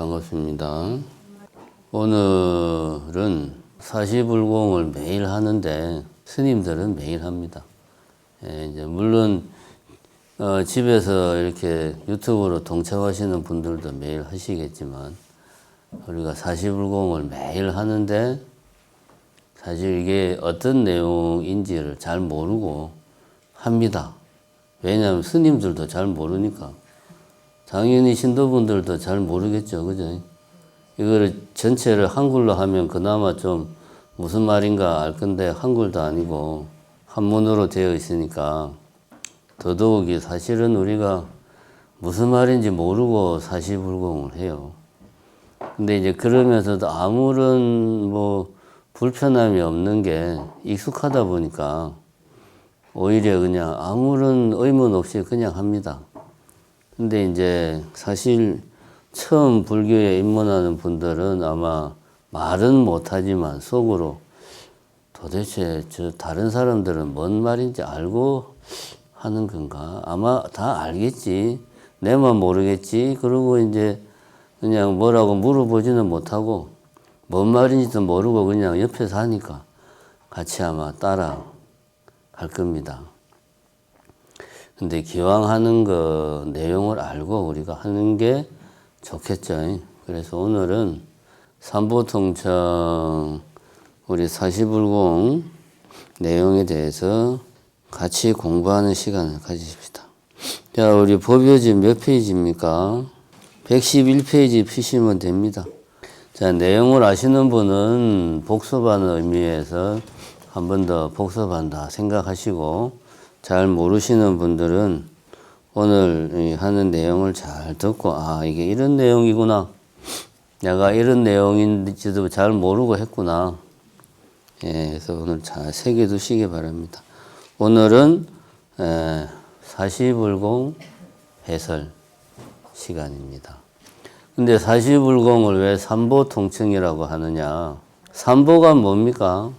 반갑습니다. 오늘은 사시불공을 매일 하는데 스님들은 매일 합니다. 이제 물론 집에서 이렇게 유튜브로 동참하시는 분들도 매일 하시겠지만 우리가 사시불공을 매일 하는데 사실 이게 어떤 내용인지를 잘 모르고 합니다. 왜냐하면 스님들도 잘 모르니까. 당연히 신도분들도 잘 모르겠죠. 그죠? 이거를 전체를 한글로 하면 그나마 좀 무슨 말인가 알 건데 한글도 아니고 한문으로 되어 있으니까 더더욱이 사실은 우리가 무슨 말인지 모르고 사시불공을 해요. 근데 이제 그러면서도 아무런 불편함이 없는 게 익숙하다 보니까 오히려 그냥 아무런 의문 없이 그냥 합니다. 근데 이제 사실 처음 불교에 입문하는 분들은 아마 말은 못하지만 속으로 도대체 저 다른 사람들은 뭔 말인지 알고 하는 건가? 아마 다 알겠지. 내만 모르겠지. 그러고 이제 그냥 뭐라고 물어보지는 못하고 뭔 말인지도 모르고 그냥 옆에서 하니까 같이 아마 따라 갈 겁니다. 근데 기왕 하는 거 내용을 알고 우리가 하는 게 좋겠죠. 그래서 오늘은 삼보통청 우리 사시불공 내용에 대해서 같이 공부하는 시간을 가지십시다. 자, 우리 법요지 몇 페이지입니까? 111페이지 피시면 됩니다. 자, 내용을 아시는 분은 복습하는 의미에서 한 번 더 복습한다 생각하시고 잘 모르시는 분들은 오늘 하는 내용을 잘 듣고 이게 이런 내용이구나. 내가 이런 내용인지도 잘 모르고 했구나. 그래서 오늘 잘 새겨두시기 바랍니다. 오늘은 사시불공 해설 시간입니다. 근데 사시불공을 왜 삼보통청이라고 하느냐. 삼보가 뭡니까?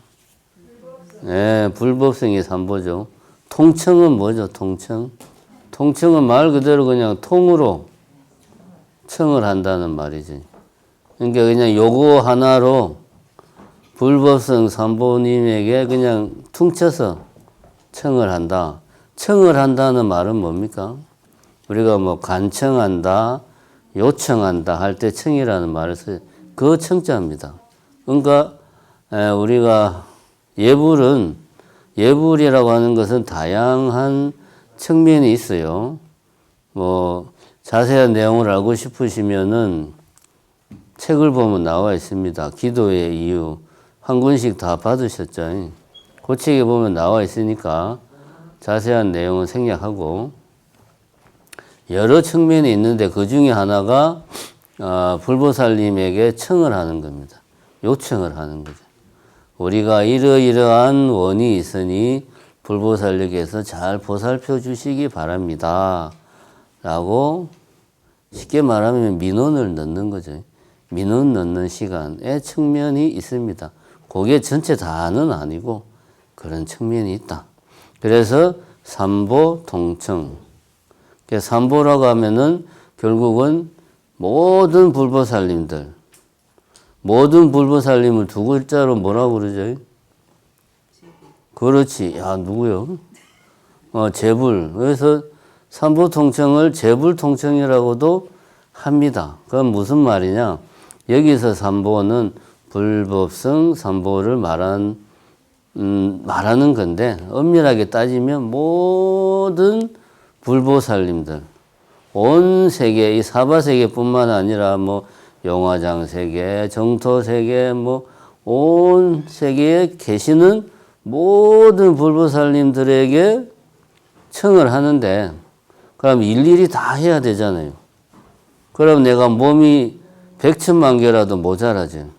불법성이 삼보죠. 통청은 뭐죠? 통청? 통청은 말 그대로 그냥 통으로 청을 한다는 말이지. 그러니까 그냥 요거 하나로 불법성 삼보님에게 그냥 퉁쳐서 청을 한다. 청을 한다는 말은 뭡니까? 우리가 간청한다, 요청한다 할 때 청이라는 말을 써요. 그 청자입니다. 그러니까 우리가 예불이라고 하는 것은 다양한 측면이 있어요. 자세한 내용을 알고 싶으시면은 책을 보면 나와 있습니다. 기도의 이유 한 권씩 다 받으셨죠. 그 책에 보면 나와 있으니까 자세한 내용은 생략하고 여러 측면이 있는데 그 중에 하나가 불보살님에게 청을 하는 겁니다. 요청을 하는 거죠. 우리가 이러이러한 원이 있으니 불보살님께서 잘 보살펴 주시기 바랍니다. 라고 쉽게 말하면 민원을 넣는 거죠. 민원 넣는 시간의 측면이 있습니다. 그게 전체 다는 아니고 그런 측면이 있다. 그래서 삼보통청. 삼보라고 하면은 결국은 모든 불보살님들, 모든 불보살님을 두 글자로 뭐라고 그러죠? 그렇지. 누구요? 제불. 그래서 삼보통청을 제불통청이라고도 합니다. 그건 무슨 말이냐? 여기서 삼보는 불법성 삼보를 말하는 건데 엄밀하게 따지면 모든 불보살님들, 온 세계, 이 사바세계뿐만 아니라 용화장세계, 정토세계, 온 세계에 계시는 모든 불보살님들에게 청을 하는데 그럼 일일이 다 해야 되잖아요. 그럼 내가 몸이 100천만 개라도 모자라죠.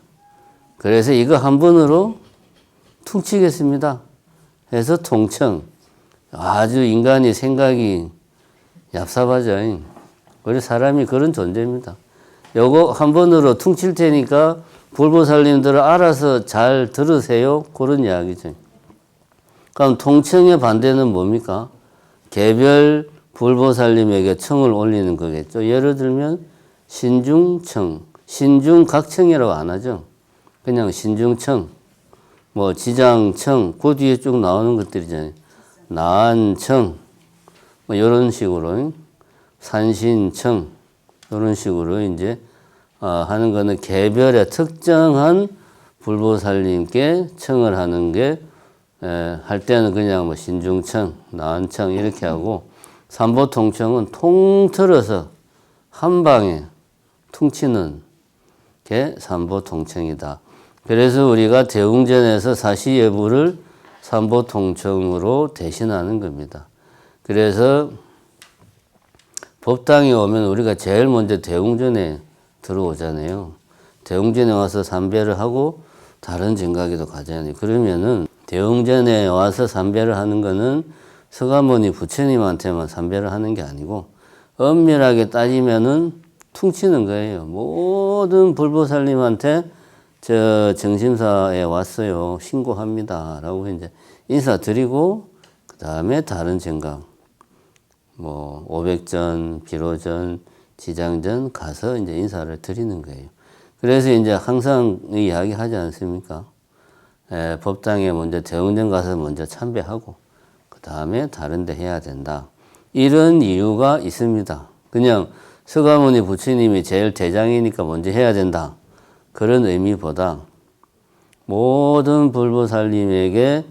그래서 이거 한 번으로 퉁치겠습니다. 해서 통청. 아주 인간이 생각이 얍삽하죠. 우리 사람이 그런 존재입니다. 요거 한 번으로 퉁칠 테니까 불보살님들은 알아서 잘 들으세요. 그런 이야기죠. 그럼 통청의 반대는 뭡니까? 개별 불보살님에게 청을 올리는 거겠죠. 예를 들면 신중청, 신중각청이라고 안 하죠. 그냥 신중청, 뭐 지장청, 그 뒤에 쭉 나오는 것들이잖아요. 나안청, 뭐 이런 식으로 산신청, 이런 식으로 이제 하는 거는 개별의 특정한 불보살님께 청을 하는 게 할 때는 그냥 뭐 신중청, 나안청 이렇게 하고 삼보통청은 통틀어서 한 방에 퉁치는 게 삼보통청이다. 그래서 우리가 대웅전에서 사시예불을 삼보통청으로 대신하는 겁니다. 그래서 법당에 오면 우리가 제일 먼저 대웅전에 들어오잖아요. 대웅전에 와서 삼배를 하고 다른 정각에도 가잖아요. 그러면은 대웅전에 와서 삼배를 하는 거는 서가모니 부처님한테만 삼배를 하는 게 아니고 엄밀하게 따지면은 퉁치는 거예요. 모든 불보살님한테 저 정심사에 왔어요. 신고합니다. 라고 이제 인사드리고 그 다음에 다른 정각 뭐 500전, 비로전, 지장전 가서 이제 인사를 드리는 거예요. 그래서 이제 항상 이야기 하지 않습니까? 법당에 먼저 대웅전 가서 먼저 참배하고 그 다음에 다른 데 해야 된다. 이런 이유가 있습니다. 그냥 서가모니 부처님이 제일 대장이니까 먼저 해야 된다. 그런 의미보다 모든 불보살님에게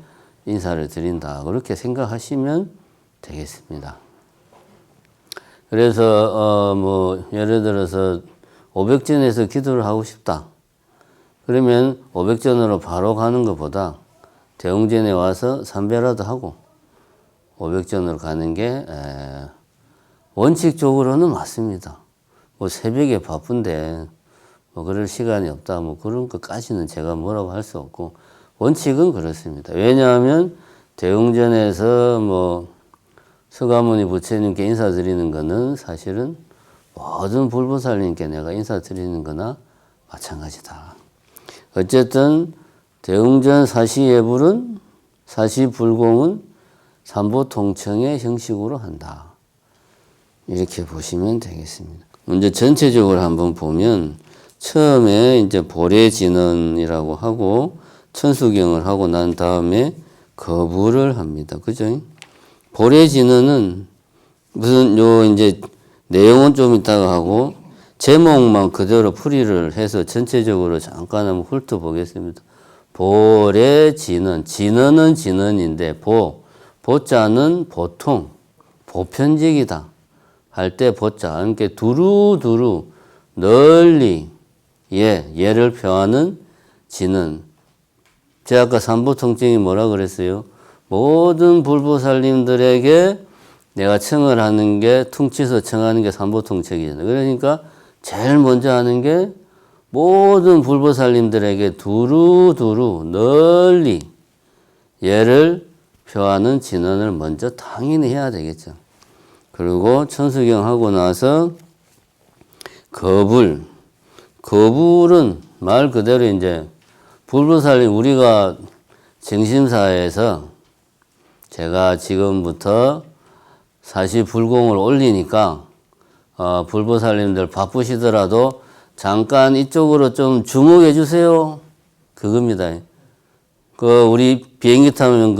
인사를 드린다. 그렇게 생각하시면 되겠습니다. 그래서 뭐 예를 들어서 500전에서 기도를 하고 싶다. 그러면 500전으로 바로 가는 것보다 대웅전에 와서 삼배라도 하고 500전으로 가는 게 원칙적으로는 맞습니다. 뭐 새벽에 바쁜데 뭐 그럴 시간이 없다. 뭐 그런 것까지는 제가 뭐라고 할 수 없고 원칙은 그렇습니다. 왜냐하면 대웅전에서 뭐 서가모니 부처님께 인사드리는 거는 사실은 모든 불보살님께 내가 인사드리는 거나 마찬가지다. 어쨌든 대웅전 사시예불은 사시불공은 삼보통청의 형식으로 한다. 이렇게 보시면 되겠습니다. 먼저 전체적으로 한번 보면 처음에 이제 보례진언이라고 하고 천수경을 하고 난 다음에 거부를 합니다. 그죠? 보례진언은 무슨 요 이제 내용은 좀 이따가 하고 제목만 그대로 풀이를 해서 전체적으로 잠깐 한번 훑어보겠습니다. 보례진언, 진언은 진언인데 보자는 보통 보편적이다 할 때 보자, 그러니까 두루두루 널리 예를 표하는 진언. 제가 아까 삼보통청이 뭐라 그랬어요? 모든 불보살님들에게 내가 청을 하는 게 퉁치서 청하는 게 삼보통청이잖아요. 그러니까 제일 먼저 하는 게 모든 불보살님들에게 두루두루 널리 예를 표하는 진언을 먼저 당연히 해야 되겠죠. 그리고 천수경 하고 나서 거불은 말 그대로 이제 불보살님 우리가 정심사에서 제가 지금부터 사시불공을 올리니까 불보살님들 바쁘시더라도 잠깐 이쪽으로 좀 주목해 주세요. 그겁니다. 우리 비행기 타면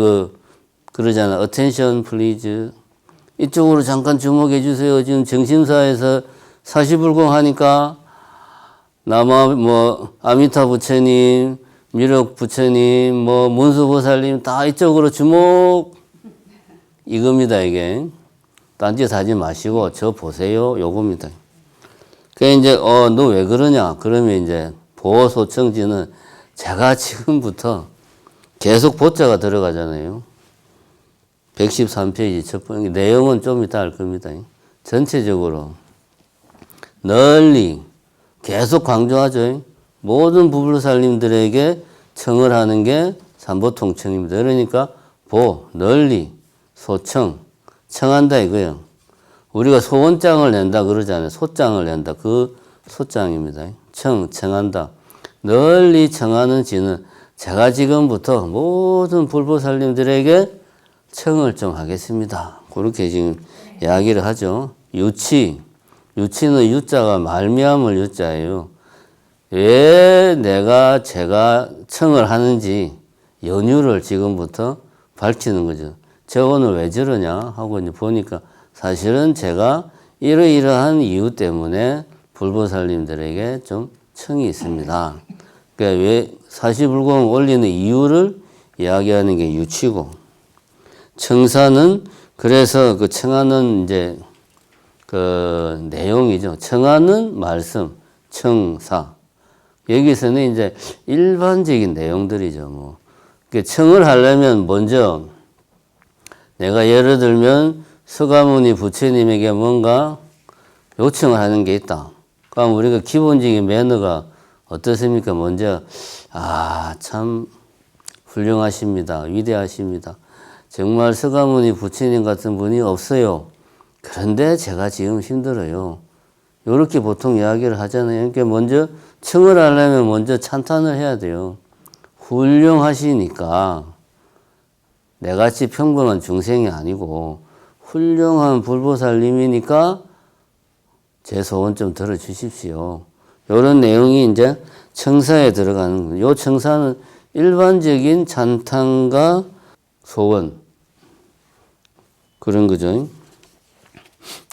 그러잖아. attention please. 이쪽으로 잠깐 주목해 주세요. 지금 정심사에서 사시불공 하니까 아미타 부처님, 미륵 부처님, 문수보살님 다 이쪽으로 주목. 이겁니다, 이게. 딴짓 하지 마시고 저 보세요. 요겁니다. 그래 이제 너 왜 그러냐? 그러면 이제 보소청지는 제가 지금부터 계속 보자가 들어가잖아요. 113페이지 첫 번째 내용은 좀 이따 할 겁니다. 전체적으로 널리 계속 강조하죠. 모든 불보살님들에게 청을 하는 게 삼보통청입니다. 그러니까 널리 소청 청한다 이거예요. 우리가 소원장을 낸다 그러잖아요. 소장을 낸다. 그 소장입니다. 청한다. 널리 청하는 지는 제가 지금부터 모든 불보살님들에게 청을 좀 하겠습니다. 그렇게 지금 이야기를 하죠. 유치는 유자가 말미암을 유자예요. 왜 제가 청을 하는지 연유를 지금부터 밝히는 거죠. 저 오늘 왜 저러냐 하고 이제 보니까 사실은 제가 이러이러한 이유 때문에 불보살님들에게 좀 청이 있습니다. 그러니까 왜 사시불공을 올리는 이유를 이야기하는 게 유치고, 청사는 그래서 그 청하는 이제 그 내용이죠. 청하는 말씀, 청사. 여기서는 이제 일반적인 내용들이죠. 뭐. 청을 하려면 먼저 내가 예를 들면 서가모니 부처님에게 뭔가 요청을 하는 게 있다. 그럼 우리가 기본적인 매너가 어떻습니까? 먼저, 참 훌륭하십니다. 위대하십니다. 정말 서가모니 부처님 같은 분이 없어요. 그런데 제가 지금 힘들어요. 이렇게 보통 이야기를 하잖아요. 그러니까 먼저 청을 하려면 먼저 찬탄을 해야 돼요. 훌륭하시니까 내같이 평범한 중생이 아니고 훌륭한 불보살님이니까 제 소원 좀 들어주십시오. 이런 내용이 이제 청사에 들어가는 거예요. 이 청사는 일반적인 찬탄과 소원 그런 거죠.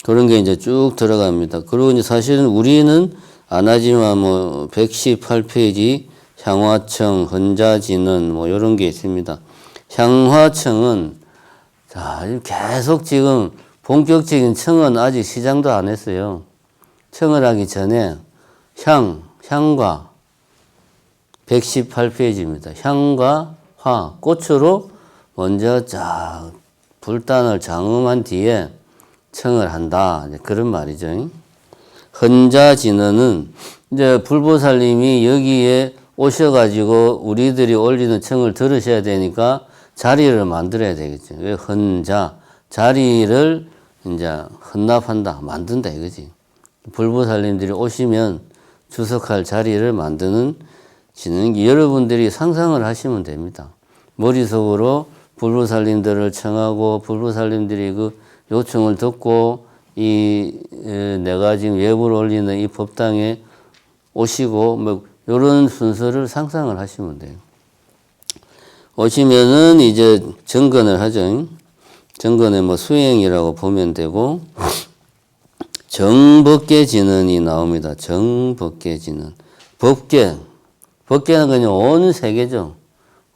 그런 게 이제 쭉 들어갑니다. 그리고 이제 사실은 우리는 안 하지만 뭐 118페이지 향화청, 헌자진은 뭐 이런 게 있습니다. 향화청은 자, 계속 지금 본격적인 청은 아직 시작도 안 했어요. 청을 하기 전에 향과 118페이지입니다. 향과 화, 꽃으로 먼저 쫙 불단을 장음한 뒤에 청을 한다. 그런 말이죠. 헌자진언은 이제 불보살님이 여기에 오셔가지고 우리들이 올리는 청을 들으셔야 되니까 자리를 만들어야 되겠죠. 왜 헌자, 자리를 이제 헌납한다, 만든다 이거지. 불보살님들이 오시면 주석할 자리를 만드는 지는 여러분들이 상상을 하시면 됩니다. 머릿속으로 불보살님들을 청하고 불보살님들이 그 요청을 듣고 내가 지금 예불 올리는 이 법당에 오시고 뭐 이런 순서를 상상을 하시면 돼요. 오시면은 이제 정건을 하죠. 정건에 뭐 수행이라고 보면 되고 정법계 진언이 나옵니다. 정법계 진언. 법계는 그냥 온 세계죠.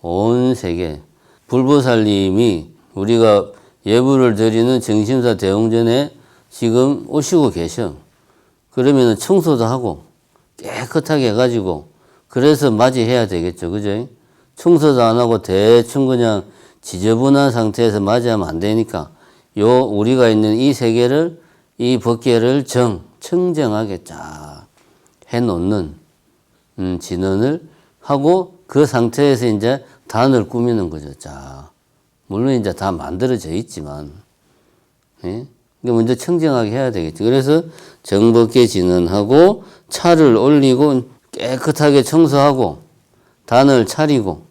온 세계. 불보살님이 우리가 예불을 드리는 정심사 대웅전에 지금 오시고 계셔. 그러면 청소도 하고 깨끗하게 해가지고 그래서 맞이해야 되겠죠. 그죠? 청소도 안 하고 대충 그냥 지저분한 상태에서 맞이하면 안 되니까 우리가 있는 이 세계를 이 법계를 청정하게 쫙 해놓는 진언을 하고 그 상태에서 이제 단을 꾸미는 거죠. 자, 물론 이제 다 만들어져 있지만, 예? 먼저 청정하게 해야 되겠죠. 그래서 정법계 진언하고 차를 올리고 깨끗하게 청소하고 단을 차리고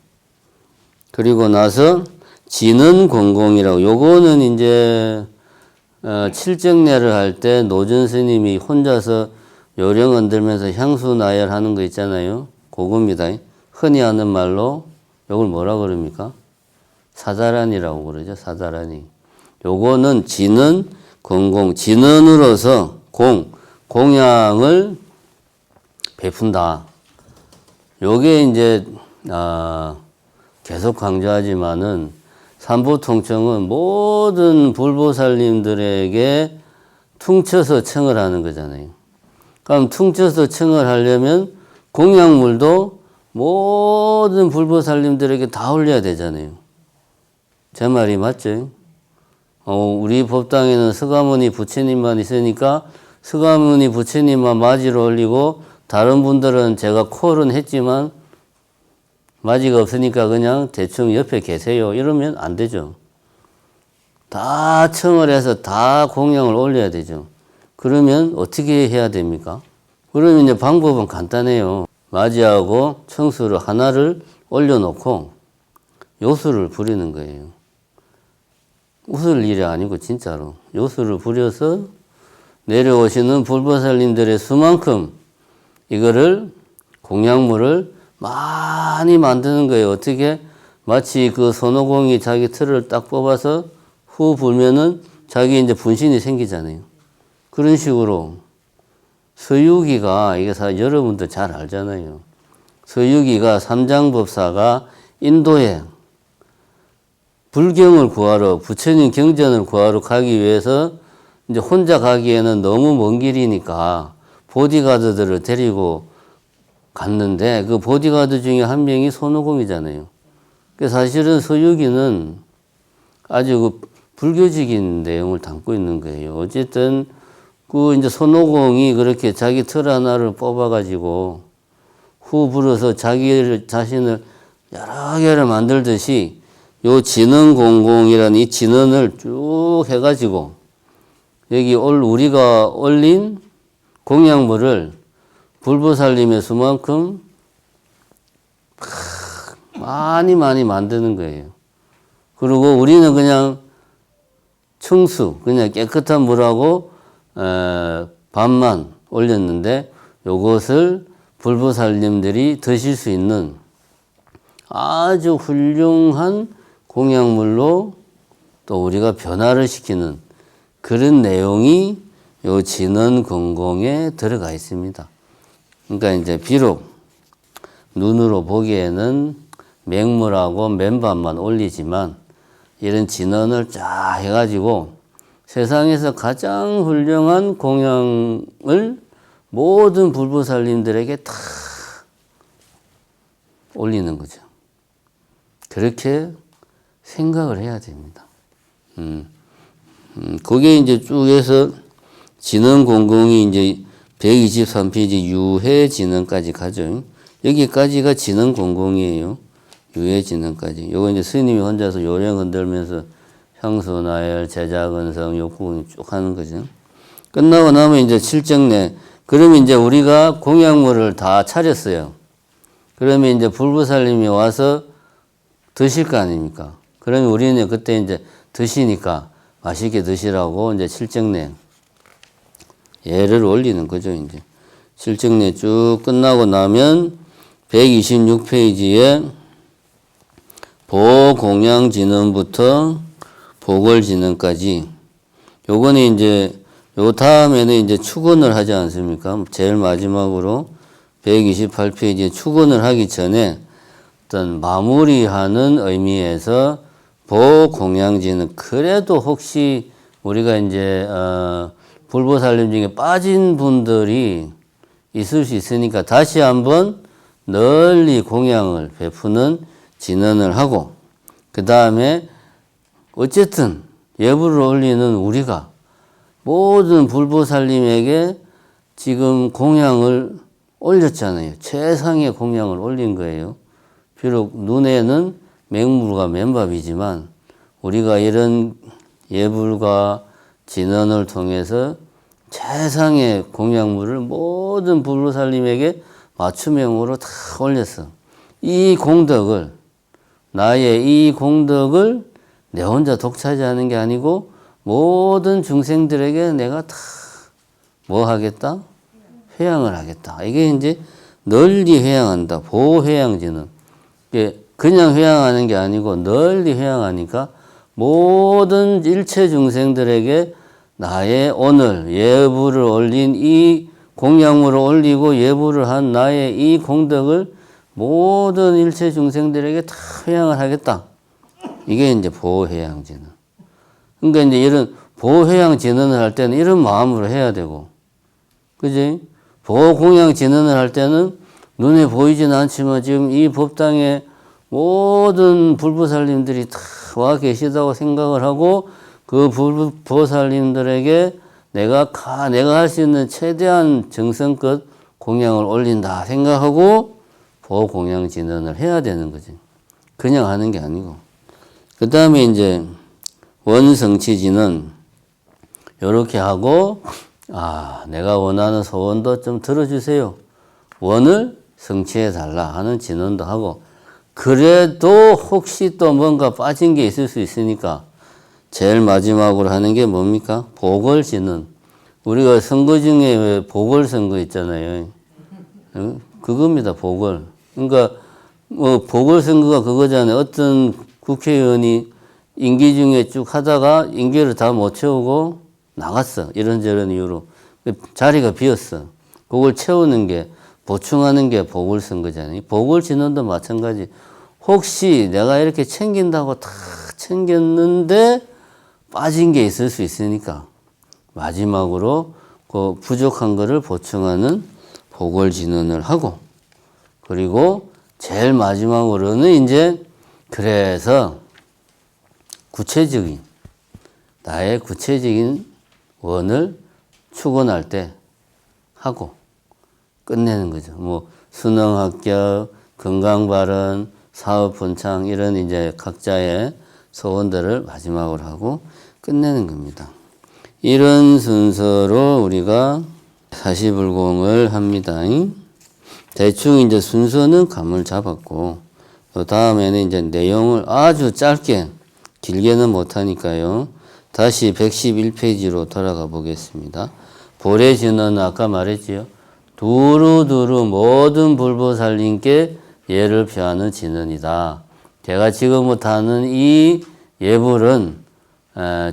그리고 나서 진언공공이라고 요거는 이제 칠정례를 할 때 노전 스님이 혼자서 요령 흔들면서 향수 나열하는 거 있잖아요. 그겁니다. 흔히 하는 말로 요걸 뭐라 그럽니까? 사자란이라고 그러죠. 사자란이. 요거는 진언, 공공, 진언으로서 공양을 베푼다. 요게 이제 계속 강조하지만은 삼부통청은 모든 불보살님들에게 퉁쳐서 청을 하는 거잖아요. 그럼 퉁쳐서 청을 하려면 공양물도 모든 불보살님들에게 다 올려야 되잖아요. 제 말이 맞죠? 우리 법당에는 서가모니 부처님만 있으니까 서가모니 부처님만 맞이로 올리고 다른 분들은 제가 콜은 했지만 맞이가 없으니까 그냥 대충 옆에 계세요. 이러면 안 되죠. 다 청을 해서 다 공양을 올려야 되죠. 그러면 어떻게 해야 됩니까? 그러면 이제 방법은 간단해요. 맞이하고 청수를 하나를 올려놓고 요수를 부리는 거예요. 웃을 일이 아니고 진짜로 요수를 부려서 내려오시는 불보살님들의 수만큼 이거를 공약물을 많이 만드는 거예요. 어떻게? 마치 그 손오공이 자기 틀을 딱 뽑아서 후 불면은 자기 이제 분신이 생기잖아요. 그런 식으로 서유기가, 이게 여러분도 잘 알잖아요. 서유기가 삼장법사가 인도에 불경을 구하러, 부처님 경전을 구하러 가기 위해서 이제 혼자 가기에는 너무 먼 길이니까 보디가드들을 데리고 갔는데 그 보디가드 중에 한 명이 손오공이잖아요. 사실은 서유기는 아주 그 불교적인 내용을 담고 있는 거예요. 어쨌든 그 이제 손오공이 그렇게 자기 틀 하나를 뽑아가지고 후 불어서 자기 자신을 여러 개를 만들듯이 요 진언공공이라는 이 진언을 쭉 해가지고 여기 우리가 올린 공약물을 불보살님의 수만큼 많이 만드는 거예요. 그리고 우리는 그냥 청수, 그냥 깨끗한 물하고 밥만 올렸는데 요것을 불보살님들이 드실 수 있는 아주 훌륭한 공약물로 또 우리가 변화를 시키는 그런 내용이 요 진언공공에 들어가 있습니다. 그러니까 이제 비록 눈으로 보기에는 맹물하고 맨밥만 올리지만 이런 진언을 쫙 해가지고 세상에서 가장 훌륭한 공양을 모든 불보살님들에게 다 올리는 거죠. 그렇게 생각을 해야 됩니다. 그게 이제 쭉 해서 진언공공이 이제 123페이지 유해진언까지 가죠. 여기까지가 진언공공이에요. 유해진언까지. 요거 이제 스님이 혼자서 요령 흔들면서 향수, 나열, 제자근성, 욕구공이 쭉 하는 거죠. 끝나고 나면 이제 칠정내. 그러면 이제 우리가 공약물을 다 차렸어요. 그러면 이제 불보살님이 와서 드실 거 아닙니까? 그러면 우리는 그때 이제 드시니까 맛있게 드시라고 이제 칠정내. 예를 올리는 거죠, 이제. 칠정내 쭉 끝나고 나면 126페이지에 보공양진언부터 보궐진언까지 요거는 이제 요 다음에는 이제 축언을 하지 않습니까? 제일 마지막으로 128페이지에 축언을 하기 전에 어떤 마무리하는 의미에서 보공양진언 그래도 혹시 우리가 이제 불보살님 중에 빠진 분들이 있을 수 있으니까 다시 한번 널리 공양을 베푸는 진언을 하고 그 다음에 어쨌든 예불을 올리는 우리가 모든 불보살님에게 지금 공양을 올렸잖아요. 최상의 공양을 올린 거예요. 비록 눈에는 맹물과 맨밥이지만 우리가 이런 예불과 진언을 통해서 최상의 공양물을 모든 불보살님에게 맞춤형으로 다 올렸어. 이 공덕을 나의 이 공덕을 내 혼자 독차지하는 게 아니고 모든 중생들에게 내가 다 뭐 하겠다? 회양을 하겠다. 이게 이제 널리 회양한다. 보회양진은. 그냥 회양하는 게 아니고 널리 회양하니까 모든 일체 중생들에게 나의 오늘 예불을 올린 이 공양물을 올리고 예불을 한 나의 이 공덕을 모든 일체 중생들에게 다 회양을 하겠다. 이게 이제 보회양진언. 그러니까 이제 이런 보회양진언을 할 때는 이런 마음으로 해야 되고, 그지? 보공양진언을 할 때는 눈에 보이진 않지만 지금 이 법당에 모든 불보살님들이 다 와 계시다고 생각을 하고 그 불보살님들에게 내가 할 수 있는 최대한 정성껏 공양을 올린다 생각하고 보공양진언을 해야 되는 거지. 그냥 하는 게 아니고. 그 다음에 이제 원성취진언 요렇게 하고 내가 원하는 소원도 좀 들어주세요. 원을 성취해 달라 하는 진언도 하고 그래도 혹시 또 뭔가 빠진 게 있을 수 있으니까 제일 마지막으로 하는 게 뭡니까? 보궐진언. 우리가 선거 중에 왜 보궐선거 있잖아요. 그겁니다, 보궐. 그러니까, 뭐, 보궐선거가 그거잖아요. 어떤 국회의원이 임기 중에 쭉 하다가 임기를 다 못 채우고 나갔어. 이런저런 이유로. 자리가 비었어. 그걸 채우는 게, 보충하는 게 보궐선거잖아요. 보궐진원도 마찬가지. 혹시 내가 이렇게 챙긴다고 다 챙겼는데 빠진 게 있을 수 있으니까 마지막으로 그 부족한 거를 보충하는 보궐진원을 하고, 그리고 제일 마지막으로는 이제 그래서 구체적인 나의 구체적인 원을 추구할 때 하고 끝내는 거죠. 뭐 수능 합격, 건강 발언, 사업 번창 이런 이제 각자의 소원들을 마지막으로 하고 끝내는 겁니다. 이런 순서로 우리가 사시불공을 합니다. 대충 이제 순서는 감을 잡았고, 그 다음에는 이제 내용을 아주 짧게, 길게는 못하니까요. 다시 111페이지로 돌아가 보겠습니다. 보례진언은 아까 말했지요. 두루두루 모든 불보살님께 예를 표하는 진언이다. 제가 지금부터 하는 이 예불은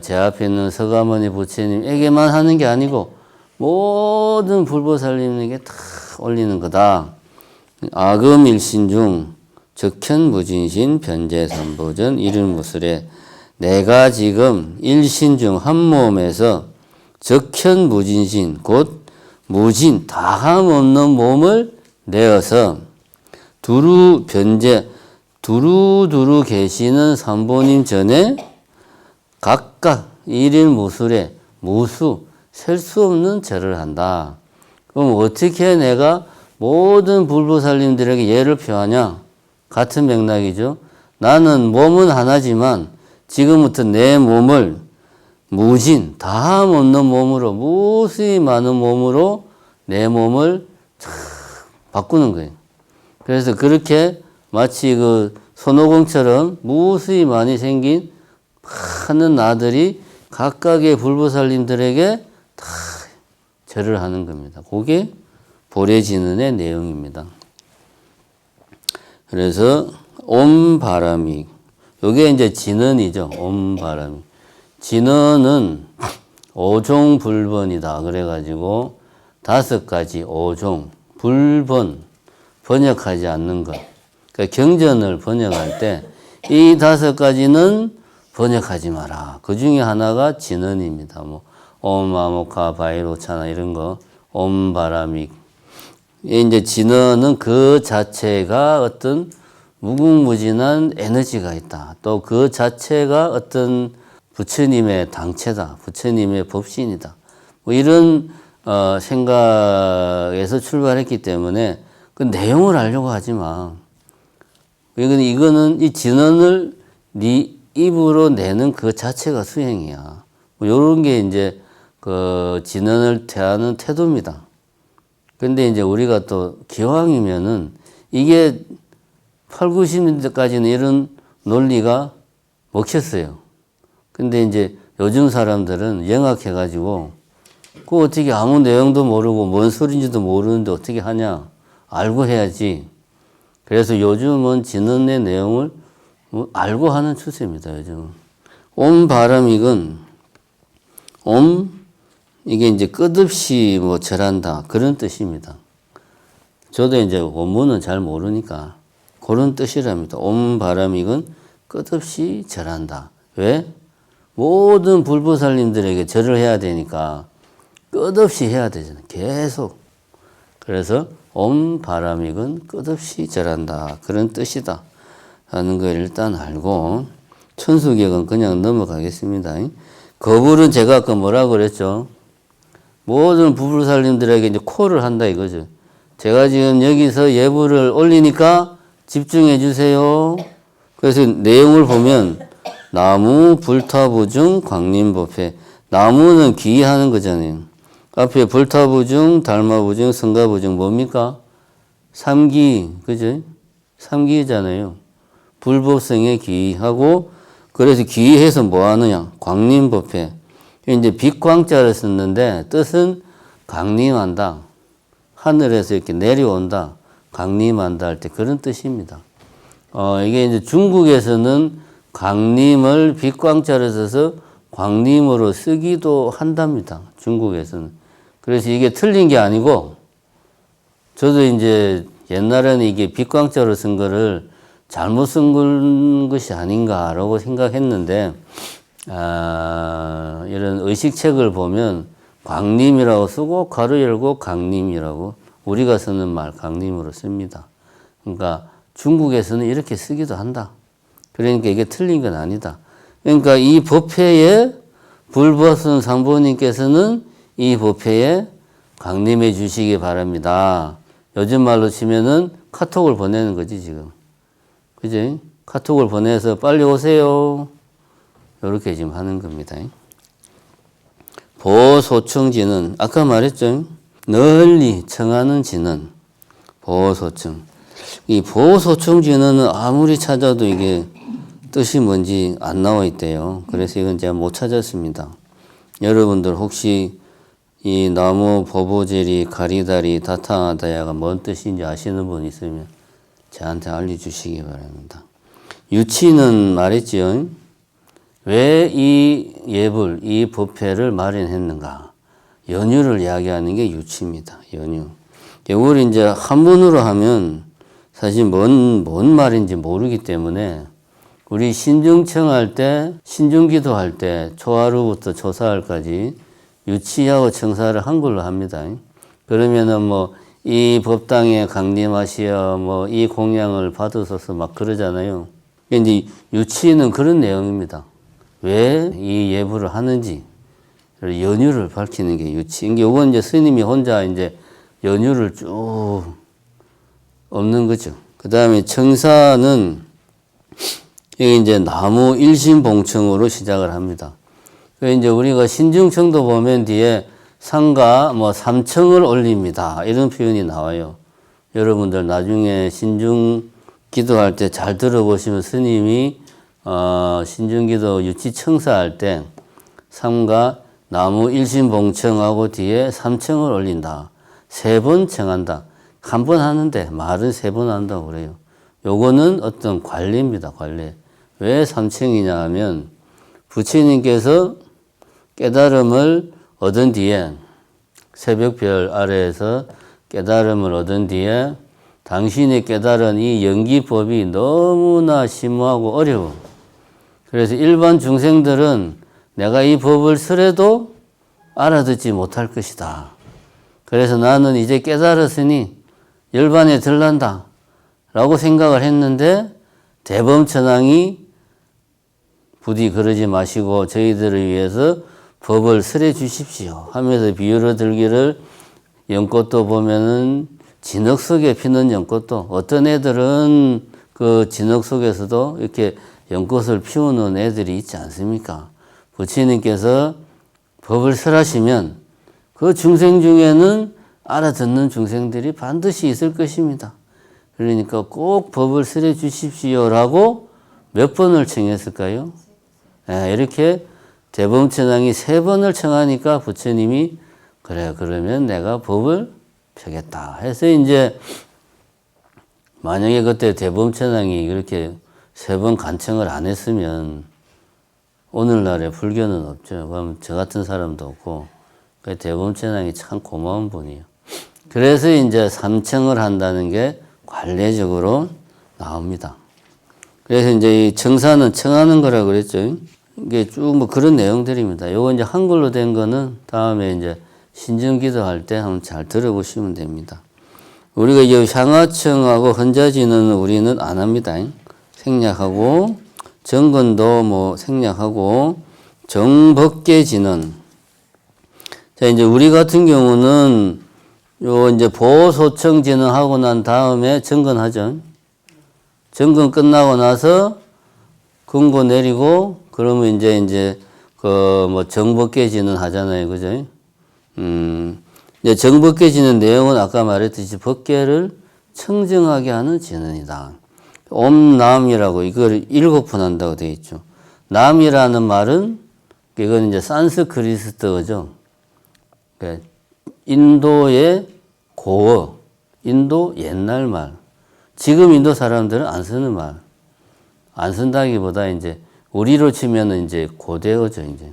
제 앞에 있는 서가모니 부처님에게만 하는 게 아니고 모든 불보살님에게 다 올리는 거다. 아금일신 중 적현무진신 변제삼보전 일일무술에 내가 지금 일신 중 한 몸에서 적현무진신 곧 무진 다함 없는 몸을 내어서 두루두루 계시는 삼보님 전에 각각 일일무술에 무수 셀 수 없는 절을 한다. 그럼 어떻게 내가 모든 불보살님들에게 예를 표하냐? 같은 맥락이죠. 나는 몸은 하나지만 지금부터 내 몸을 무진, 다함 없는 몸으로, 무수히 많은 몸으로 내 몸을 바꾸는 거예요. 그래서 그렇게 마치 그 손오공처럼 무수히 많이 생긴 많은 나들이 각각의 불보살님들에게 다 절을 하는 겁니다. 그게 보례진언의 내용입니다. 그래서 옴바람이, 요게 이제 진언이죠. 옴바람이. 진언은 5종 불번이다. 그래가지고 5가지 5종 불번, 번역하지 않는 것. 그러니까 경전을 번역할 때 이 5가지는 번역하지 마라. 그 중에 하나가 진언입니다. 뭐 옴아모카 바이로차나 이런 거, 옴바람이. 이제 진언은 그 자체가 어떤 무궁무진한 에너지가 있다. 또 그 자체가 어떤 부처님의 당체다. 부처님의 법신이다. 뭐 이런 생각에서 출발했기 때문에 그 내용을 알려고 하지 마. 이거는 이 진언을 네 입으로 내는 그 자체가 수행이야. 뭐 이런 게 이제 그 진언을 대하는 태도입니다. 근데 이제 우리가 또 기왕이면은 이게 8, 90년대까지는 이런 논리가 먹혔어요. 근데 이제 요즘 사람들은 영악해가지고 그 어떻게 아무 내용도 모르고 뭔 소리인지도 모르는데 어떻게 하냐. 알고 해야지. 그래서 요즘은 진언의 내용을 뭐 알고 하는 추세입니다. 요즘은. 옴바람익은 이게 이제 끝없이 뭐 절한다 그런 뜻입니다. 저도 이제 원문은 잘 모르니까 그런 뜻이랍니다. 옴바람익은 끝없이 절한다. 왜? 모든 불보살님들에게 절을 해야 되니까 끝없이 해야 되잖아요. 계속. 그래서 옴바람익은 끝없이 절한다. 그런 뜻이다. 하는 걸 일단 알고 천수격은 그냥 넘어가겠습니다. 거불은 제가 아까 뭐라고 그랬죠? 모든 불보살님들에게 이제 콜을 한다 이거죠. 제가 지금 여기서 예불을 올리니까 집중해 주세요. 그래서 내용을 보면 나무 불타부중 광림법회. 나무는 기하는 거잖아요. 앞에 불타부중, 달마부중, 성가부중 뭡니까? 삼기, 그죠? 삼기잖아요. 불법성에 기하고, 그래서 기해서 뭐 하느냐? 광림법회. 이제 빛광자를 썼는데 뜻은 강림한다. 하늘에서 이렇게 내려온다, 강림한다 할 때 그런 뜻입니다. 이게 이제 중국에서는 강림을 빛광자로 써서 광림으로 쓰기도 한답니다. 중국에서는. 그래서 이게 틀린 게 아니고, 저도 이제 옛날에는 이게 빛광자로 쓴 거를 잘못 쓴 것이 아닌가라고 생각했는데, 이런 의식책을 보면 광림이라고 쓰고 가로 열고 강림이라고 우리가 쓰는 말 강림으로 씁니다. 그러니까 중국에서는 이렇게 쓰기도 한다. 그러니까 이게 틀린 건 아니다. 그러니까 이 법회에 불보선 상보님께서는 이 법회에 강림해 주시기 바랍니다. 요즘 말로 치면은 카톡을 보내는 거지 지금. 그지? 카톡을 보내서 빨리 오세요. 이렇게 지금 하는 겁니다. 보소청지는 아까 말했죠. 널리 청하는 지는 보소청. 이 보소청지는 아무리 찾아도 이게 뜻이 뭔지 안 나와 있대요. 그래서 이건 제가 못 찾았습니다. 여러분들 혹시 이 나무 보보제리 가리다리 다탕하다야가 뭔 뜻인지 아시는 분 있으면 저한테 알려주시기 바랍니다. 유치는 말했지요. 왜 이 예불, 이 법회를 마련했는가? 연유를 이야기하는 게 유치입니다. 연유. 이걸 이제 한문으로 하면 사실 뭔 말인지 모르기 때문에 우리 신중청할 때, 신중기도할 때 초하루부터 초사할까지 유치하고 청사를 한글로 합니다. 그러면은 뭐 이 법당에 강림하시어 뭐 이 공양을 받으소서 막 그러잖아요. 이제 유치는 그런 내용입니다. 왜 이 예불을 하는지 연유를 밝히는 게 유치. 이건 이제 스님이 혼자 이제 연유를 쭉 없는 거죠. 그 다음에 청사는 이게 이제 나무 일신봉청으로 시작을 합니다. 그 이제 우리가 신중청도 보면 뒤에 상가 뭐 삼청을 올립니다. 이런 표현이 나와요. 여러분들 나중에 신중 기도할 때 잘 들어보시면 스님이 신중기도 유치청사할 때 삼가 나무 일신봉청하고 뒤에 삼청을 올린다. 3번 청한다. 한 번 하는데 말은 3번 한다고 그래요. 요거는 어떤 관례입니다. 관례. 왜 삼청이냐 하면 부처님께서 깨달음을 얻은 뒤에 새벽별 아래에서 깨달음을 얻은 뒤에 당신이 깨달은 이 연기법이 너무나 심오하고 어려워. 그래서 일반 중생들은 내가 이 법을 쓰래도 알아듣지 못할 것이다. 그래서 나는 이제 깨달았으니 열반에 들란다 라고 생각을 했는데 대범천왕이 부디 그러지 마시고 저희들을 위해서 법을 설해 주십시오 하면서 비유를 들기를 연꽃도 보면은 진흙 속에 피는 연꽃도 어떤 애들은 그 진흙 속에서도 이렇게 연꽃을 피우는 애들이 있지 않습니까? 부처님께서 법을 설하시면 그 중생 중에는 알아듣는 중생들이 반드시 있을 것입니다. 그러니까 꼭 법을 설해 주십시오라고 몇 번을 청했을까요? 이렇게 대범천왕이 3번을 청하니까 부처님이 그래 그러면 내가 법을 펴겠다 해서 이제 만약에 그때 대범천왕이 그렇게 3번 간청을 안 했으면 오늘날에 불교는 없죠. 그럼 저 같은 사람도 없고 대범천왕이 참 고마운 분이에요. 그래서 이제 삼청을 한다는 게 관례적으로 나옵니다. 그래서 이제 이 청사는 청하는 거라고 그랬죠. 이게 쭉 뭐 그런 내용들입니다. 요거 이제 한글로 된 거는 다음에 이제 신정기도 할 때 한번 잘 들어보시면 됩니다. 우리가 이 향화청하고 헌자지는 우리는 안 합니다. 생략하고 정근도 뭐 생략하고 정법계지는 자 이제 우리 같은 경우는 요 이제 보소청지는 하고 난 다음에 정근하죠. 정근 끝나고 나서 금고 내리고 그러면 이제 그 뭐 정법계지는 하잖아요, 그죠? 이제 정법계지는 내용은 아까 말했듯이 법계를 청정하게 하는 지는이다. 옴남이라고 이걸 7번 한다고 되어 있죠. 남이라는 말은 이건 이제 산스크리트어죠. 인도의 고어, 인도 옛날 말. 지금 인도 사람들은 안 쓰는 말. 안 쓴다기보다 이제 우리로 치면은 이제 고대어죠, 이제.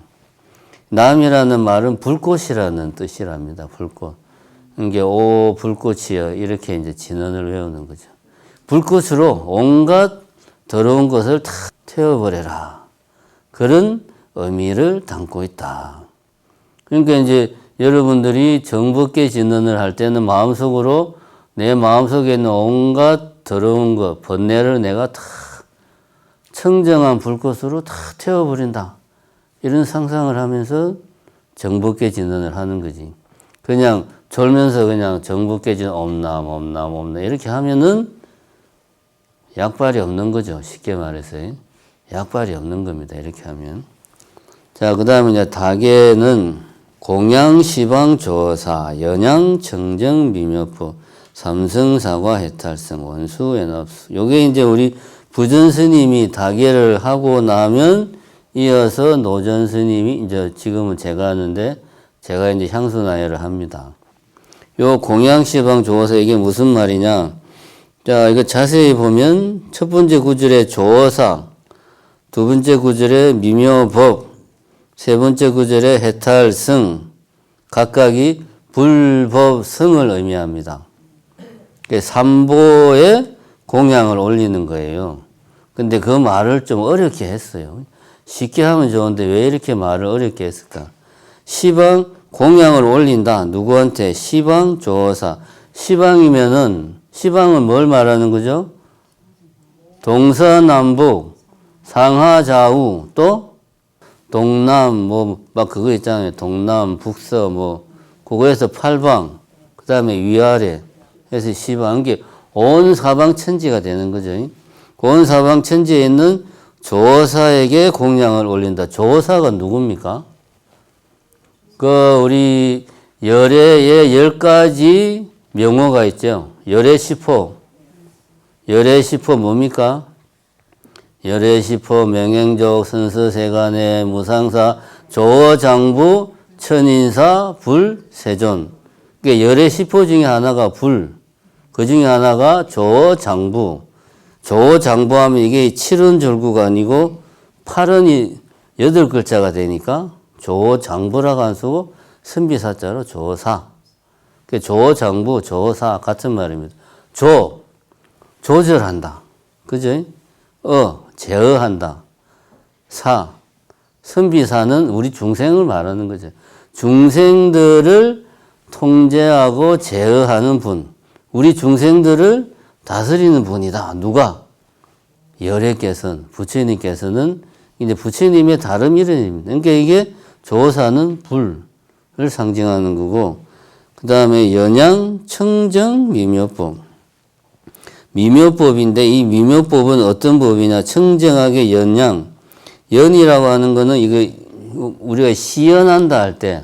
남이라는 말은 불꽃이라는 뜻이랍니다. 불꽃. 이게 오 불꽃이여 이렇게 이제 진언을 외우는 거죠. 불꽃으로 온갖 더러운 것을 다 태워버려라. 그런 의미를 담고 있다. 그러니까 이제 여러분들이 정법계 진언을 할 때는 마음속으로 내 마음속에 있는 온갖 더러운 것, 번뇌를 내가 다 청정한 불꽃으로 다 태워버린다. 이런 상상을 하면서 정법계 진언을 하는 거지. 그냥 졸면서 그냥 정법계 진언 엄남 이렇게 하면은 약발이 없는 거죠. 쉽게 말해서. 약발이 없는 겁니다. 이렇게 하면. 자, 그 다음에 이제 다계는 공양, 시방, 조사, 연양, 청정, 미묘법, 삼성, 사과, 해탈성, 원수, 연합수. 요게 이제 우리 부전 스님이 다계를 하고 나면 이어서 노전 스님이 이제 지금은 제가 하는데 제가 이제 향수 나열을 합니다. 요 공양, 시방, 조사 이게 무슨 말이냐? 자, 이거 자세히 보면 첫 번째 구절에 조사, 두 번째 구절에 미묘법, 세 번째 구절에 해탈성, 각각이 불법성을 의미합니다. 삼보에 공양을 올리는 거예요. 근데 그 말을 좀 어렵게 했어요. 쉽게 하면 좋은데 왜 이렇게 말을 어렵게 했을까? 시방, 공양을 올린다. 누구한테? 시방, 조사. 시방이면은, 시방은 뭘 말하는 거죠? 동서남북, 상하좌우, 또 동남, 막 그거 있잖아요. 동남, 북서, 그거에서 팔방, 그 다음에 위아래 해서 시방. 이게 온 사방천지가 되는 거죠. 온 사방천지에 있는 조사에게 공양을 올린다. 조사가 누굽니까? 우리 열애의 10가지 명호가 있죠. 열애시포. 열애시포 뭡니까? 열애시포, 명행족, 선서세간의, 무상사, 조장부, 천인사, 불, 세존. 그러니까 열애시포 중에 하나가 불. 그 중에 하나가 조장부. 조장부하면 이게 7원절구가 아니고 8원이 8글자가 되니까 조장부라고 안 쓰고 선비사자로 조사. 조장부, 조사 같은 말입니다. 조절한다. 그죠? 제어한다. 선비사는 우리 중생을 말하는 거죠. 중생들을 통제하고 제어하는 분. 우리 중생들을 다스리는 분이다. 누가? 열애께서는, 부처님께서는 이제 부처님의 다름 이름입니다. 그러니까 이게 조사는 불을 상징하는 거고, 그 다음에 연양, 청정, 미묘법. 미묘법인데 이 미묘법은 어떤 법이냐? 청정하게 연양. 연이라고 하는 거는 이거 우리가 시연한다 할 때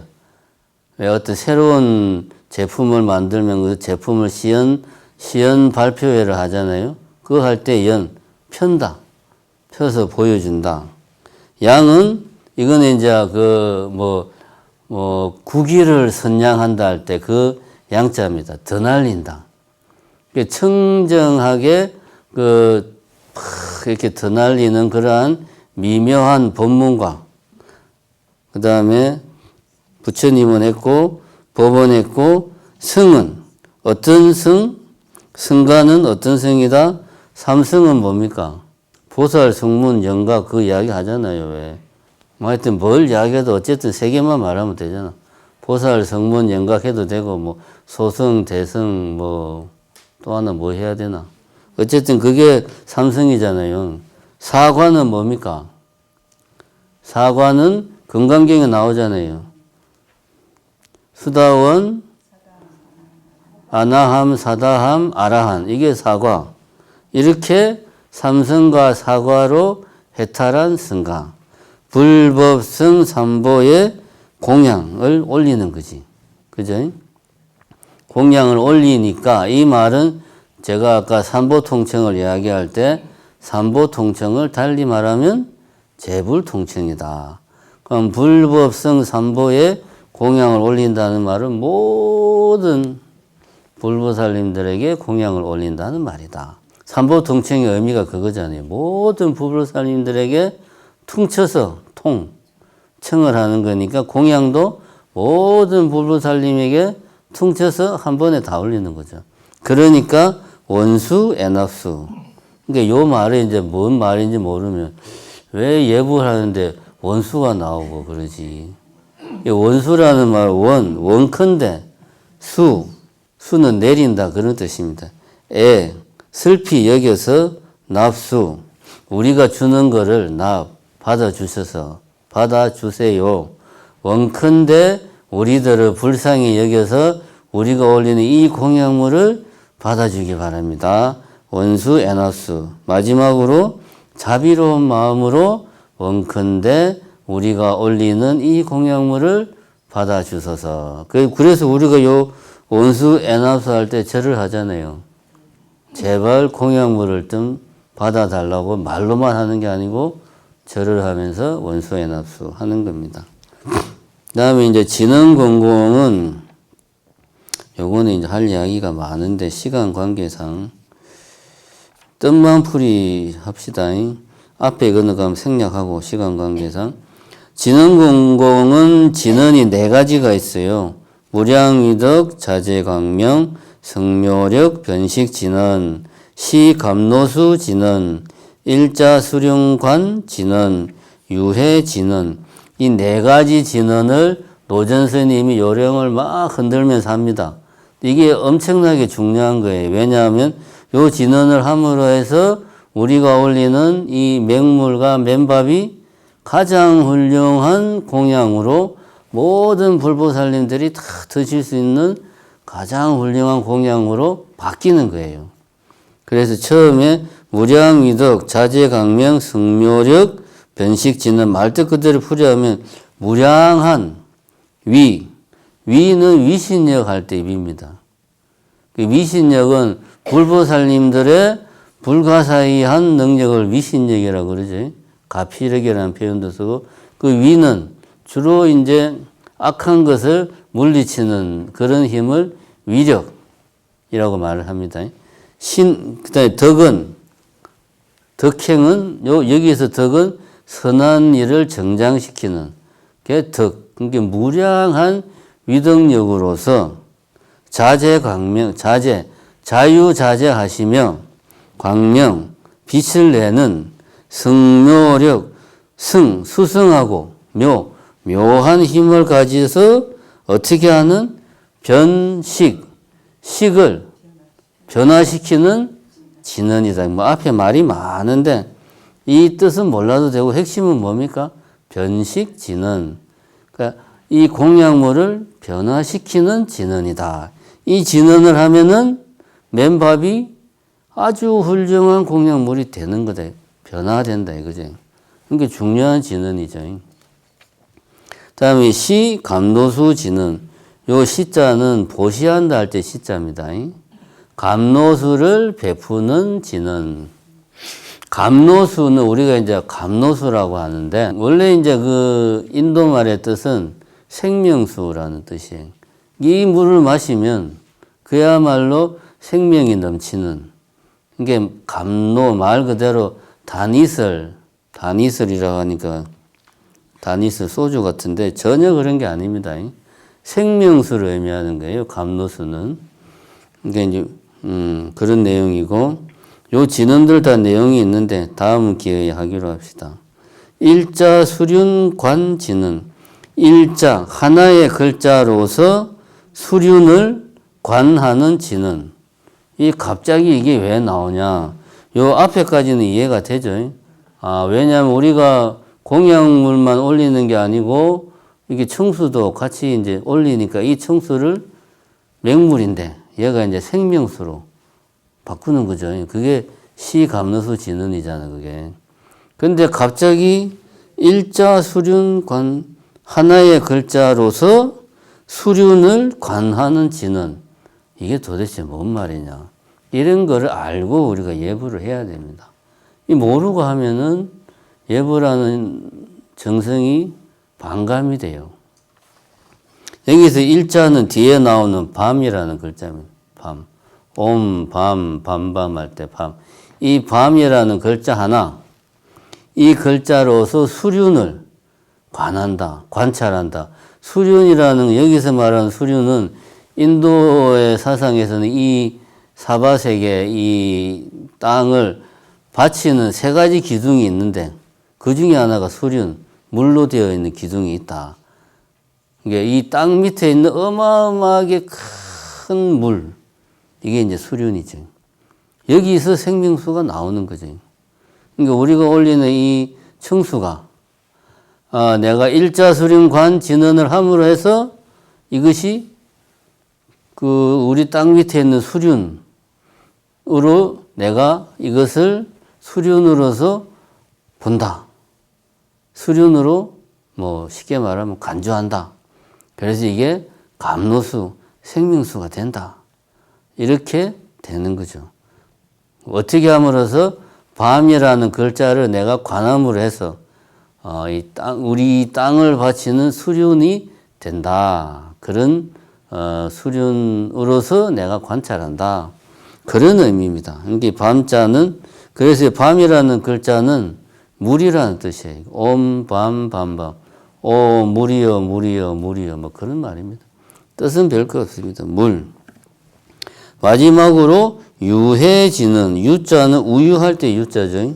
어떤 새로운 제품을 만들면 그 제품을 시연 발표회를 하잖아요. 그거 할 때 편다. 펴서 보여준다. 양은 이거는 이제 국위를 선양한다 할 때 그 양자입니다. 더 날린다. 청정하게 이렇게 더 날리는 그러한 미묘한 법문과 그 다음에 부처님은 했고 법은 했고 성은 어떤 성? 성가는 어떤 성이다? 삼성은 뭡니까? 보살, 성문, 영가 그 이야기 하잖아요. 왜? 하여튼 뭘 이야기해도 어쨌든 세 개만 말하면 되잖아. 보살, 성문, 영각 해도 되고 소성, 대성 또 하나 해야 되나? 어쨌든 그게 삼성이잖아요. 사과는 뭡니까? 사과는 금강경에 나오잖아요. 수다원, 아나함, 사다함, 아라한. 이게 사과. 이렇게 삼성과 사과로 해탈한 성가. 불법성 삼보의 공양을 올리는 거지. 그죠? 공양을 올리니까 이 말은 제가 아까 삼보통청을 이야기할 때 삼보통청을 달리 말하면 재불통청이다. 그럼 불법성 삼보의 공양을 올린다는 말은 모든 불보살님들에게 공양을 올린다는 말이다. 삼보통청의 의미가 그거잖아요. 모든 불보살님들에게 퉁쳐서 청을 하는 거니까 공양도 모든 불보살님에게 퉁쳐서 한 번에 다 올리는 거죠. 그러니까 원수 애납수. 그러니까 요 말이 이제 뭔 말인지 모르면 왜 예불 하는데 원수가 나오고 그러지. 원수라는 말 원컨대 수는 내린다 그런 뜻입니다. 슬피 여겨서 납수 우리가 주는 거를 받아주세요. 원컨대 우리들을 불쌍히 여겨서 우리가 올리는 이 공양물을 받아주기 바랍니다. 원수 애납수. 마지막으로 자비로운 마음으로 원컨대 우리가 올리는 이 공양물을 받아주소서. 그래서 우리가 요 원수 애납수 할 때 절을 하잖아요. 제발 공양물을 좀 받아달라고 말로만 하는 게 아니고 절을 하면서 원수 애납수 하는 겁니다. 그 다음에 이제 진언공공은 요거는 이제 할 이야기가 많은데 시간 관계상 뜻만 풀이 합시다. 앞에 건너가면 생략하고 시간 관계상 진언공공은 진언이 4가지가 있어요. 무량위덕, 자제광명, 성묘력, 변식진언, 시감노수 진언, 일자수령관 진언, 유해진언. 이 4가지 진언을 노전 스님이 요령을 막 흔들면서 합니다. 이게 엄청나게 중요한 거예요. 왜냐하면 요 진언을 함으로 해서 우리가 올리는 이 맹물과 맨밥이 가장 훌륭한 공양으로 모든 불보살님들이 다 드실 수 있는 가장 훌륭한 공양으로 바뀌는 거예요. 그래서 처음에 무량위덕, 자제강명, 성묘력, 변식진언 말뜻 그대로 풀이하면 무량한 위는 위신력 할 때 위입니다. 그 위신력은 불보살님들의 불가사의한 능력을 위신력이라고 그러죠. 가피력이라는 표현도 쓰고 그 위는 주로 이제 악한 것을 물리치는 그런 힘을 위력이라고 말을 합니다. 그다음에 덕행은 여기에서 덕은 선한 일을 정장시키는 게 덕. 그러니까 무량한 위덕력으로서 자제광명, 자유자재하시며 광명, 빛을 내는 성묘력, 수승하고 묘한 힘을 가지서 어떻게 하는 식을 변화시키는 진언이다. 뭐 앞에 말이 많은데 이 뜻은 몰라도 되고 핵심은 뭡니까? 변식 진언. 그러니까 이 공양물을 변화시키는 진언이다. 이 진언을 하면은 맨밥이 아주 훌륭한 공양물이 되는 거다. 변화된다 이거지. 그러니까 중요한 진언이죠. 다음에 시감노수 진언. 요 시자는 보시한다 할 때 시자입니다. 감노수를 베푸는 진언. 감노수는 우리가 이제 감노수라고 하는데 원래 이제 그 인도말의 뜻은 생명수라는 뜻이에요. 이 물을 마시면 그야말로 생명이 넘치는 이게 감노 말 그대로 다니설이라고 하니까 다니설 소주 같은데 전혀 그런 게 아닙니다. 생명수를 의미하는 거예요. 감노수는. 그러니까 이제 그런 내용이고 요 진언들 다 내용이 있는데 다음 기회에 하기로 합시다. 일자 수륜관 진언. 일자 하나의 글자로서 수륜을 관하는 진언. 이 갑자기 이게 왜 나오냐? 요 앞에까지는 이해가 되죠. 왜냐하면 우리가 공양물만 올리는 게 아니고 이게 청수도 같이 이제 올리니까 이 청수를 맹물인데 얘가 이제 생명수로 바꾸는 거죠. 그게 시감노수 진언이잖아, 그게. 근데 갑자기 일자 수륜관 하나의 글자로서 수륜을 관하는 진언. 이게 도대체 뭔 말이냐. 이런 거를 알고 우리가 예불을 해야 됩니다. 이 모르고 하면은 예불하는 정성이 반감이 돼요. 여기서 일자는 뒤에 나오는 밤이라는 글자입니다. 밤. 옴, 밤, 밤밤 할 때 밤. 이 밤이라는 글자 하나, 이 글자로서 수륜을 관한다, 관찰한다. 수륜이라는, 여기서 말하는 수륜은 인도의 사상에서는 이 사바세계, 이 땅을 바치는 세 가지 기둥이 있는데 그 중에 하나가 수륜, 물로 되어 있는 기둥이 있다. 이게 이 땅 밑에 있는 어마어마하게 큰 물, 이게 이제 수륜이죠. 여기서 생명수가 나오는 거죠. 그러니까 우리가 올리는 이 청수가 내가 일자수륜관 진언을 함으로 해서 이것이 그 우리 땅 밑에 있는 수륜으로 내가 이것을 수륜으로서 본다. 수륜으로 뭐 쉽게 말하면 간주한다. 그래서 이게 감로수, 생명수가 된다. 이렇게 되는 거죠. 어떻게 함으로써 밤이라는 글자를 내가 관함으로 해서 우리 땅을 바치는 수륜이 된다. 그런 수륜으로서 내가 관찰한다. 그런 의미입니다. 이게 밤자는, 그래서 밤이라는 글자는 물이라는 뜻이에요. 옴, 밤, 밤밤. 오, 물이여, 물이여, 물이여. 뭐 그런 말입니다. 뜻은 별거 없습니다. 물. 마지막으로 유해지는, 유자는 우유할 때 유자죠.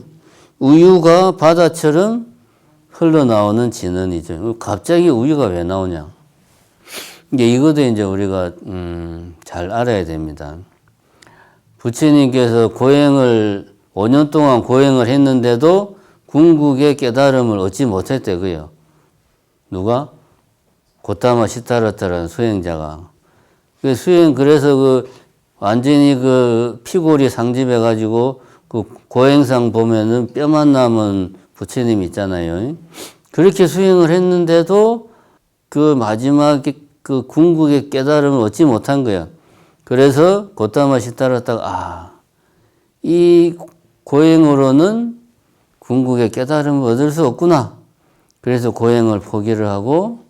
우유가 바다처럼 흘러나오는 진언이죠. 갑자기 우유가 왜 나오냐. 이것도 이제 우리가 잘 알아야 됩니다. 부처님께서 5년 동안 고행을 했는데도 궁극의 깨달음을 얻지 못했대고요. 누가? 고타마 시타르타라는 수행자가. 그래서 완전히 피골이 상집해가지고 고행상 보면은 뼈만 남은 부처님 있잖아요. 그렇게 수행을 했는데도 마지막에 궁극의 깨달음을 얻지 못한 거야. 그래서 고타마 시타르타가 이 고행으로는 궁극의 깨달음을 얻을 수 없구나. 그래서 고행을 포기를 하고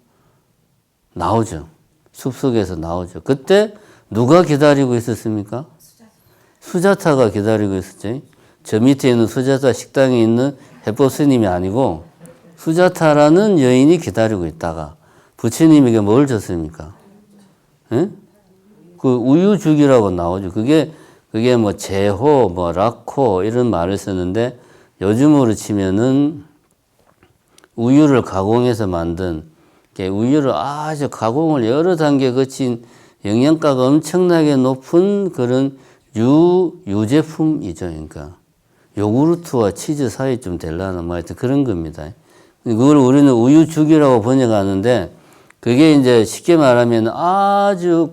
나오죠. 숲속에서 나오죠. 그때 누가 기다리고 있었습니까? 수자타가 기다리고 있었죠. 저 밑에 있는 수자타 식당에 있는 해법 스님이 아니고 수자타라는 여인이 기다리고 있다가 부처님에게 뭘 줬습니까? 예? 우유죽이라고 나오죠. 그게 뭐 제호, 뭐 라코 이런 말을 쓰는데 요즘으로 치면은 우유를 가공해서 만든, 우유를 아주 가공을 여러 단계 거친 영양가가 엄청나게 높은 그런 유제품이죠. 그러니까 요구르트와 치즈 사이 좀 되려나 뭐 하여튼 그런 겁니다. 그걸 우리는 우유죽이라고 번역하는데 그게 이제 쉽게 말하면 아주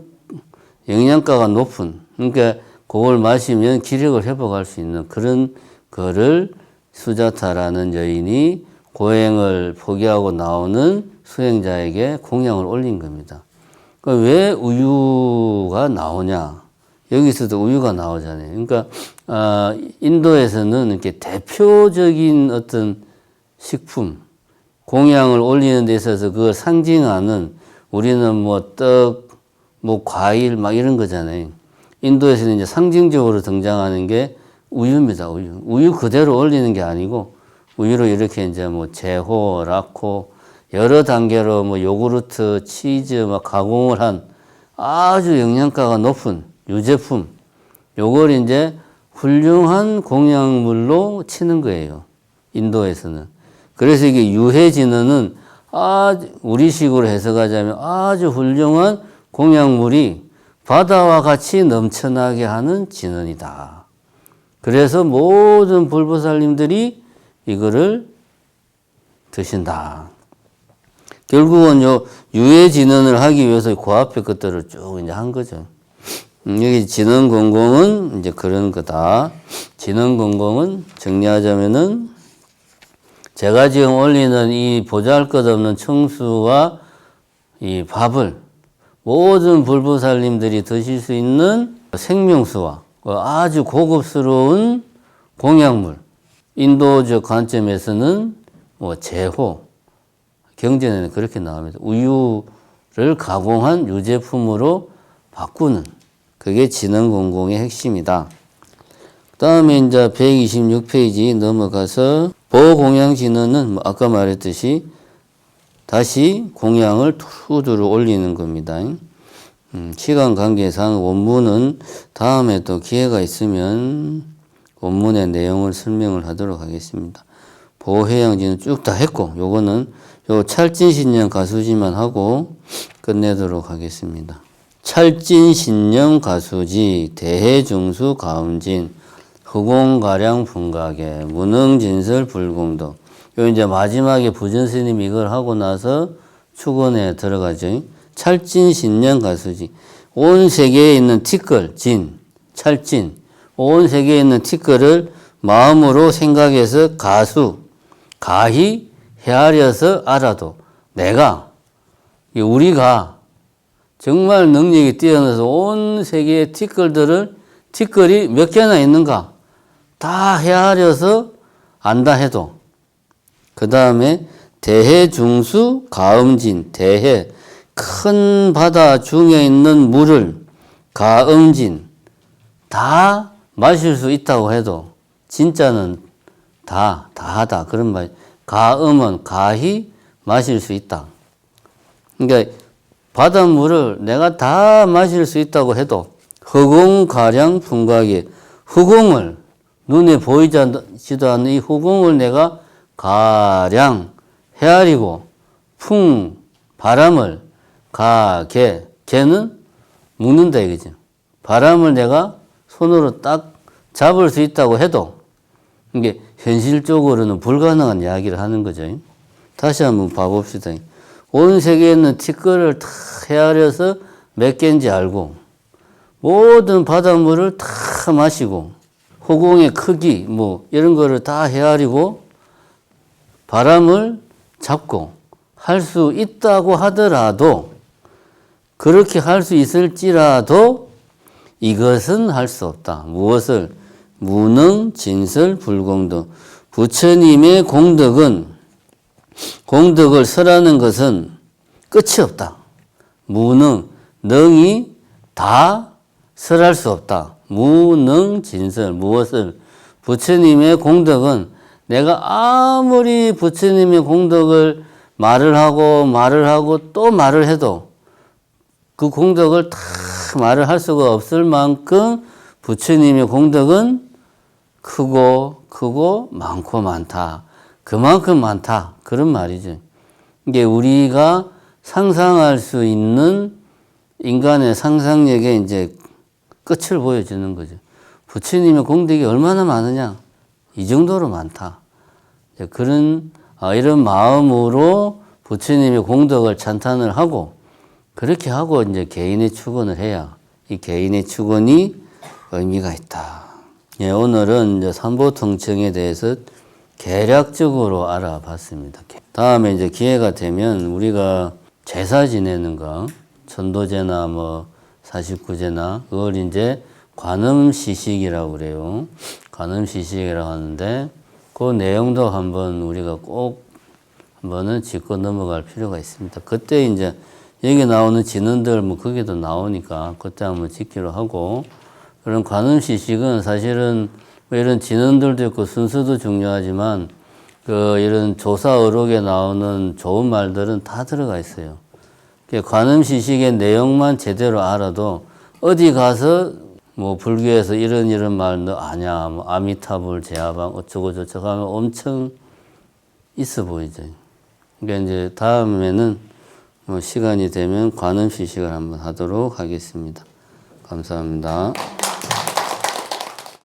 영양가가 높은, 그러니까 그걸 마시면 기력을 회복할 수 있는 그런 거를 수자타라는 여인이 고행을 포기하고 나오는 수행자에게 공양을 올린 겁니다. 왜 우유가 나오냐? 여기서도 우유가 나오잖아요. 그러니까 인도에서는 이렇게 대표적인 어떤 식품, 공양을 올리는 데 있어서 그걸 상징하는, 우리는 뭐 떡, 뭐 과일 막 이런 거잖아요. 인도에서는 이제 상징적으로 등장하는 게 우유입니다. 우유 그대로 올리는 게 아니고 우유로 이렇게 이제 뭐 제호, 라코 여러 단계로 뭐 요구르트, 치즈 막 가공을 한 아주 영양가가 높은 유제품, 요걸 이제 훌륭한 공양물로 치는 거예요. 인도에서는. 그래서 이게 유해진언은 우리식으로 해석하자면 아주 훌륭한 공양물이 바다와 같이 넘쳐나게 하는 진언이다. 그래서 모든 불보살님들이 이거를 드신다. 결국은 유해 진언을 하기 위해서 그 앞에 것들을 쭉 이제 한 거죠. 여기 진언 공공은 이제 그런 거다. 진언 공공은 정리하자면은 제가 지금 올리는 이 보잘것없는 청수와 이 밥을 모든 불보살님들이 드실 수 있는 생명수와 아주 고급스러운 공약물, 인도적 관점에서는 뭐 제호, 경전에는 그렇게 나옵니다. 우유를 가공한 유제품으로 바꾸는 그게 진흥공공의 핵심이다. 그 다음에 이제 126페이지 넘어가서 보공양진흥은 아까 말했듯이 다시 공양을 투두루 올리는 겁니다. 시간 관계상 원문은 다음에 또 기회가 있으면 원문의 내용을 설명을 하도록 하겠습니다. 보해양진은 쭉 다 했고 요거는 요 찰진신령 가수지만 하고 끝내도록 하겠습니다. 찰진신령 가수지 대해중수 가음진 후공가량 분각에 무능진설 불공도 요 이제 마지막에 부전스님이 이걸 하고 나서 축원에 들어가죠. 찰진신령 가수지 온 세계에 있는 티끌 진 찰진 온 세계에 있는 티끌을 마음으로 생각해서 가수 가히 헤아려서 알아도 내가 우리가 정말 능력이 뛰어나서 온 세계의 티끌이 몇 개나 있는가 다 헤아려서 안다 해도 그 다음에 대해중수 가음진 대해 큰 바다 중에 있는 물을 가음진 다 마실 수 있다고 해도 진짜는 다하다 그런 말. 가음은 가히 마실 수 있다. 그러니까 바닷물을 내가 다 마실 수 있다고 해도 허공가량 분각에 허공을 눈에 보이지도 않는 이 허공을 내가 가량 헤아리고 바람을 개는 묶는다 이거죠. 바람을 내가 손으로 딱 잡을 수 있다고 해도 이게 현실적으로는 불가능한 이야기를 하는 거죠. 다시 한번 봐봅시다. 온 세계에 있는 티끌을 다 헤아려서 몇 개인지 알고 모든 바닷물을 다 마시고 허공의 크기 뭐 이런 거를 다 헤아리고 바람을 잡고 할 수 있다고 하더라도 그렇게 할 수 있을지라도 이것은 할 수 없다. 무엇을? 무능, 진설, 불공도. 부처님의 공덕을 설하는 것은 끝이 없다. 무능, 능이 다 설할 수 없다. 무능, 진설, 무엇을? 부처님의 공덕은 내가 아무리 부처님의 공덕을 말을 하고 또 말을 해도 그 공덕을 다 말을 할 수가 없을 만큼 부처님의 공덕은 크고 많고 많다. 그만큼 많다. 그런 말이죠. 이게 우리가 상상할 수 있는 인간의 상상력에 이제 끝을 보여주는 거죠. 부처님의 공덕이 얼마나 많으냐? 이 정도로 많다. 이런 마음으로 부처님의 공덕을 찬탄을 하고 그렇게 하고 이제 개인의 축원을 해야 이 개인의 축원이 의미가 있다. 예, 오늘은 이제 삼보통청에 대해서 개략적으로 알아봤습니다. 다음에 이제 기회가 되면 우리가 제사 지내는 거, 천도제나 뭐 49제나 그걸 이제 관음시식이라고 그래요. 관음시식이라고 하는데 그 내용도 한번 우리가 꼭 한번은 짚고 넘어갈 필요가 있습니다. 그때 이제 여기 나오는 진언들 뭐 거기도 나오니까 그때 한번 짚기로 하고 그런 관음시식은 사실은 뭐 이런 진언들도 있고 순서도 중요하지만 이런 조사어록에 나오는 좋은 말들은 다 들어가 있어요. 관음시식의 내용만 제대로 알아도 어디 가서 뭐 불교에서 이런 말 너 아냐, 뭐 아미타불 제하방 어쩌고 저쩌고 하면 엄청 있어 보이죠. 그러니까 이제 다음에는 뭐 시간이 되면 관음시식을 한번 하도록 하겠습니다. 감사합니다.